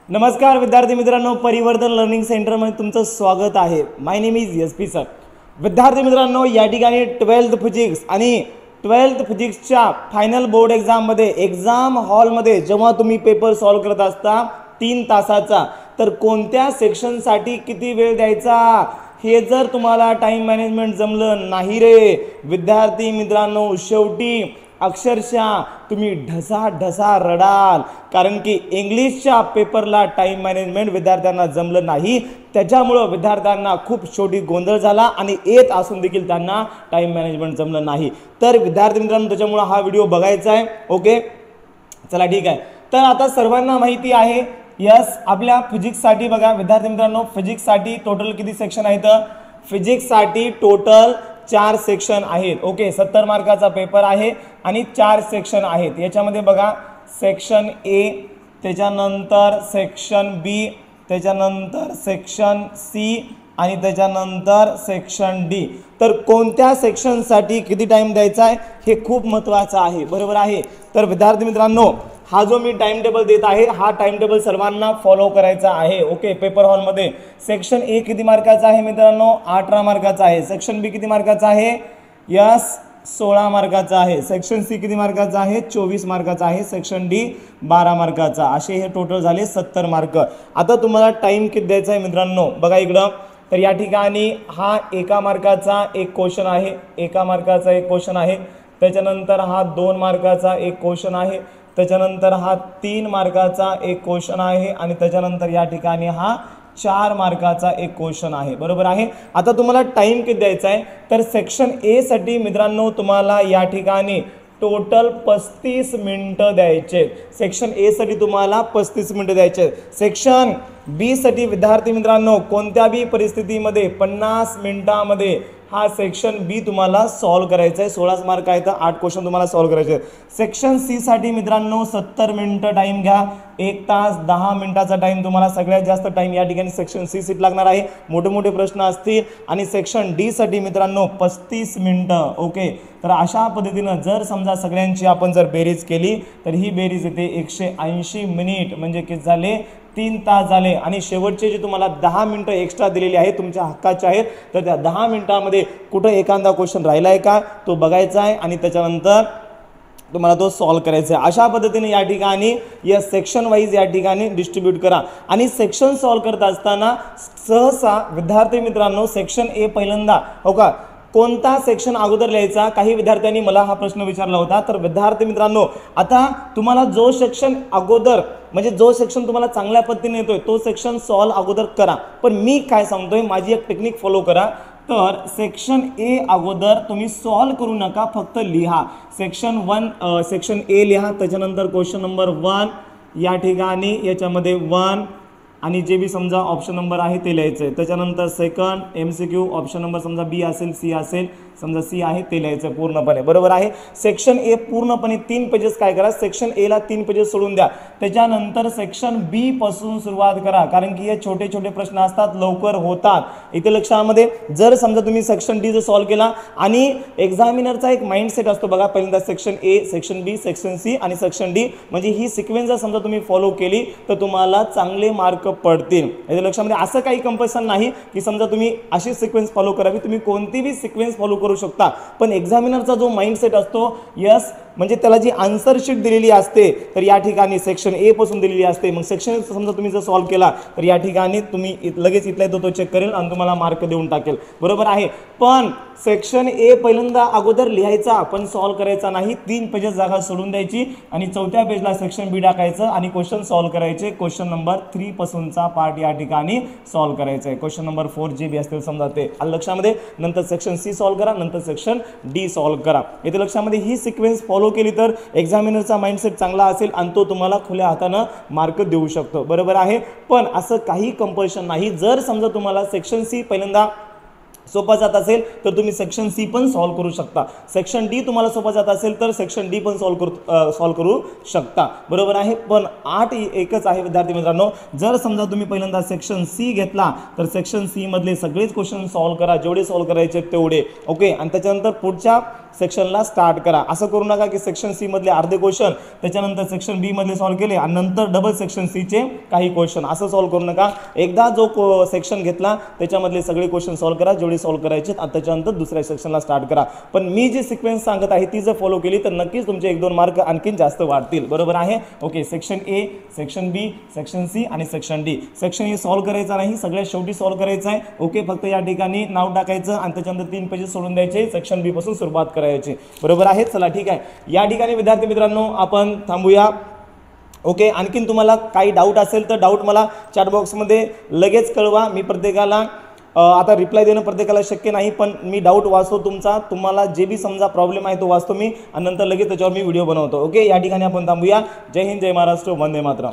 नमस्कार विद्यार्थी मित्रांनो, परिवर्तन लर्निंग सेंटरमध्ये तुमचं स्वागत आहे। My name is S P sir. विद्यार्थी मित्रांनो, या ठिकाणी 12th फिजिक्स आणि 12th फिजिक्सच्या फायनल बोर्ड एग्जाममध्ये एग्जाम हॉलमध्ये जेव्हा तुम्ही पेपर सॉल्व करत असता 3 तासाचा, तर कोणत्या सेक्शनसाठी किती वेळ द्यायचा हे जर तुम्हाला टाइम मॅनेजमेंट जमलं नाही रे विद्यार्थी मित्रांनो, शेवटी अक्षरशः तुम्ही ढसा रडाल, कारण की इंग्लिशच्या पेपरला टाइम मॅनेजमेंट विद्यार्थ्यांना जमलं नाही। त्याच्यामुळे विद्यार्थ्यांना खूप छोटी गोंधळ झाला आणि येत असून देखील त्यांना टाइम मॅनेजमेंट जमलं नाही। तर विद्यार्थी मित्रांनो, त्याच्यामुळे हा व्हिडिओ बघायचा आहे। ओके, चला ठीक आहे। तर आता सर्वांना माहिती आहे, यस, आपल्या फिजिक्ससाठी बघा विद्यार्थी मित्रांनो, फिजिक्ससाठी टोटल किती सेक्शन आहेत? फिजिक्ससाठी टोटल 4 सेक्शन आहेत। ओके, 70 मार्काचा पेपर आहे आणि 4 सेक्शन आहेत। याच्यामध्ये बघा सेक्शन ए, त्याच्यानंतर सेक्शन बी, त्याच्यानंतर सेक्शन सी आणि त्याच्यानंतर सेक्शन डी। तर कोणत्या सेक्शनसाठी किती टाइम द्यायचा आहे हे खूप महत्त्वाचं आहे, बरोबर आहे। तर विद्यार्थी मित्रांनो, हा जो मी टाइम टेबल देत आहे, हा टाइम टेबल सर्वांना फॉलो करायचा आहे। ओके, पेपर हॉलमध्ये सेक्शन ए किती मार्काचा आहे मित्रांनो? 18 मार्काचा आहे। सेक्शन बी किती मार्काचा आहे? यस, 16 मार्काचा आहे। सेक्शन सी किती मार्काचा आहे? 24 मार्काचा आहे। Section D 12 मार्काचा। असे हे टोटल झाले 70 मार्क। आता तुम्हाला टाइम किती द्यायचा आहे मित्रांनो? बघा इकडं, तर या ठिकाणी हा 1 मार्काचा एक क्वेश्चन आहे, 1 मार्काचा एक क्वेश्चन आहे। त्याच्यानंतर हा 2 मार्काचा एक क्वेश्चन आहे, त्याच्यानंतर हा 3 मार्काचा एक क्वेश्चन आहे आणि त्याच्यानंतर या ठिकाणी हा 4 मार्काचा एक क्वेश्चन आहे, बरोबर आहे। आता तुम्हाला टाइम किती द्यायचा आहे? तर सेक्शन ए साठी मित्रांनो तुम्हाला या ठिकाणी टोटल 35 मिनिटं द्यायचे। सेक्शन ए साठी तुम्हाला 35 मिनिटं द्यायचे। सेक्शन बी साठी विद्यार्थी मित्रांनो, कोणत्या बी परिस्थितीमध्ये 50 मिनिटांमध्ये हा सेक्शन बी तुम्हाला सॉल्व करायचा आहे। 16 मार्क आहेत, 8 क्वेश्चन तुम्हाला सॉल्व करायचे आहेत। सेक्शन सी साठी मित्रांनो 70 मिनिटं टाइम घ्या, 1 तास 10 मिनिटाचा टाइम तुम्हाला सगळ्यात जास्त टाइम या ठिकाणी सेक्शन सी साठी लागणार आहे। मोठे मोठे प्रश्न असतील। आणि सेक्शन डी साठी मित्रांनो 35 मिनिटं। ओके, तर अशा पद्धतीनं जर समजा सगळ्यांची आपण जर बेरीज केली तर ही बेरीज येते 180 मिनिट, म्हणजे किती झाले? 3 तास झाले। आणि शेवटचे जे तुम्हाला 10 मिनिटं एक्स्ट्रा दिलेली आहेत तुमच्या हक्काचे आहेत, तर त्या 10 मिनिटांमध्ये कुठं एखादा क्वेश्चन राहिला आहे का तो बघायचा आहे आणि त्याच्यानंतर तुम्हाला तो सॉल्व करायचा आहे। अशा पद्धतीने या ठिकाणी या सेक्शन वाईज या ठिकाणी डिस्ट्रीब्यूट करा। आणि सेक्शन सॉल्व करत असताना सहसा विद्यार्थी मित्रांनो, सेक्शन ए पहिल्यांदा हो का, कोणता सेक्शन अगोदर लिहायचा? काही विद्यार्थ्यांनी मला हा प्रश्न विचारला होता। तर विद्यार्थी मित्रांनो, आता तुम्हाला जो सेक्शन अगोदर, म्हणजे जो सेक्शन तुम्हाला चांगल्या पद्धतीने येतोय तो सेक्शन सॉल्व अगोदर करा। पण मी काय सांगतोय, माझी एक टेक्निक फॉलो करा। तर सेक्शन ए अगोदर तुम्ही सॉल्व करू नका, फक्त लिहा। सेक्शन ए लिहा, त्याच्यानंतर क्वेश्चन नंबर 1 या ठिकाणी याच्यामध्ये 1 आणि जे बी समजा ऑप्शन नंबर आहे ते लिहायचं आहे। त्याच्यानंतर सेकंड MCQ ऑप्शन नंबर समजा बी असेल, सी असेल, समजा सी आहे ते लिहायचं पूर्णपणे, बरोबर आहे। सेक्शन ए पूर्णपणे 3 पेजेस काय करा, सेक्शन ए ला 3 पेजेस सोडून द्या। त्याच्यानंतर सेक्शन बी पासून सुरुवात करा, कारण की हे छोटे छोटे प्रश्न असतात, लवकर होतात। इथे लक्षामध्ये जर समजा तुम्ही सेक्शन डी जर सॉल्व केला आणि एक्झामिनरचा एक माइंडसेट असतो बघा, पहिल्यांदा section A, section B, section C आणि सेक्शन डी, म्हणजे ही सिक्वेन्स जर समजा तुम्ही फॉलो केली तर तुम्हाला चांगले मार्क पडतील। इथे लक्षामध्ये असं काही कंपल्सन नाही की समजा तुम्ही अशी सिक्वेन्स फॉलो करावी, तुम्ही कोणतीही सिक्वेन्स फॉलो करू शकता। पण एक्झामिनरचा जो माइंडसेट असतो, यस, म्हणजे त्याला जी आन्सर शीट दिलेली असते तर या ठिकाणी सेक्शन ए पासून दिलेली असते। मग सेक्शन समजा तुम्ही जर सॉल्व केला तर या ठिकाणी तुम्ही लगेच इथला तो चेक करेल आणि तुम्हाला मार्क देऊन टाकेल, बरोबर आहे। पण सेक्शन ए पहिल्यांदा अगोदर लिहायचा पण सॉल्व करायचा नाही, 3 पेजेस जागा सोडून द्यायची आणि 4थ्या पेजला सेक्शन बी टाकायचं आणि क्वेश्चन सॉल्व करायचे। क्वेश्चन नंबर 3 पासूनचा पार्ट या ठिकाणी सॉल्व करायचा आहे। क्वेश्चन नंबर 4 जे बी असतील समजा ते लक्षामध्ये, नंतर सेक्शन सी सॉल्व करा, नंतर सेक्शन डी सॉल्व करा। इथे लक्षामध्ये ही सिक्वेन्स फॉलो केली तर एक्झामिनरचा माइंडसेट चांगला असेल आणि तो तुम्हाला खुल्या हाताने मार्क देऊ शकतो, बरोबर आहे। पण असं काही कंपल्शन नाही, जर समजा तुम्हाला सेक्शन सी पहिल्यांदा सोपा जात असेल तर तुम्ही सेक्शन सी पण सॉल्व करू शकता। सेक्शन डी तुम्हाला सोपा जात असेल तर सेक्शन डी पण सॉल्व करू शकता, बरोबर आहे। पण 8 एकच आहे विद्यार्थी मित्रांनो, जर समजा तुम्ही पहिल्यांदा सेक्शन सी घेतला तर सेक्शन सी मधले सगळेच क्वेश्चन सॉल्व करा, जेवढे सॉल्व करायचे तेवढे। ओके, आणि त्याच्यानंतर पुढच्या सेक्शनला स्टार्ट करा. असं करू नका की सेक्शन सी मधले अर्धे क्वेश्चन त्याच्यानंतर सेक्शन बी मधले सॉल्व्ह केले आणि नंतर डबल सेक्शन सी चे काही क्वेश्चन. असं सॉल्व्ह करू नका. एकदा जो सेक्शन घेतला त्याच्यामधले सगळे क्वेश्चन सॉल्व्ह करा जेवढे सॉल्व्ह करायचे आणि त्याच्यानंतर दुसऱ्या सेक्शनला स्टार्ट करा. पण मी जी सिक्वेन्स सांगत आहे ती जर फॉलो केली तर नक्कीच तुमचे 1-2 मार्क आणखीन जास्त वाढतील. बरोबर आहे. Okay, section A, section B, section C आणि section D. Section A solve करायचा नाही, सगळ्यात शेवटी सॉल्व्ह करायचं आहे. ओके, फक्त या ठिकाणी नाव टाकायचं आणि त्याच्यानंतर 3 पेजेस सोडून द्यायचे. सेक्शन बी पासून सुरुवात करायची. बरोबर आहे. चला ठीक आहे. या ठिकाणी विद्यार्थी मित्रांनो आपण थांबूया. ओके, आणखीन तुम्हाला काही डाऊट असेल तर डाऊट मला चॅट बॉक्समध्ये लगेच कळवा. मी प्रत्येकाला आता रिप्लाय देणं प्रत्येकाला शक्य नाही, पण मी डाऊट वाचतो तुमचा. तुम्हाला जे बी समजा प्रॉब्लेम आहे तो वाचतो मी आणि नंतर लगेच त्याच्यावर मी व्हिडिओ बनवतो. ओके, या ठिकाणी आपण थांबूया. जय हिंद, जय महाराष्ट्र, वंदे मातरम.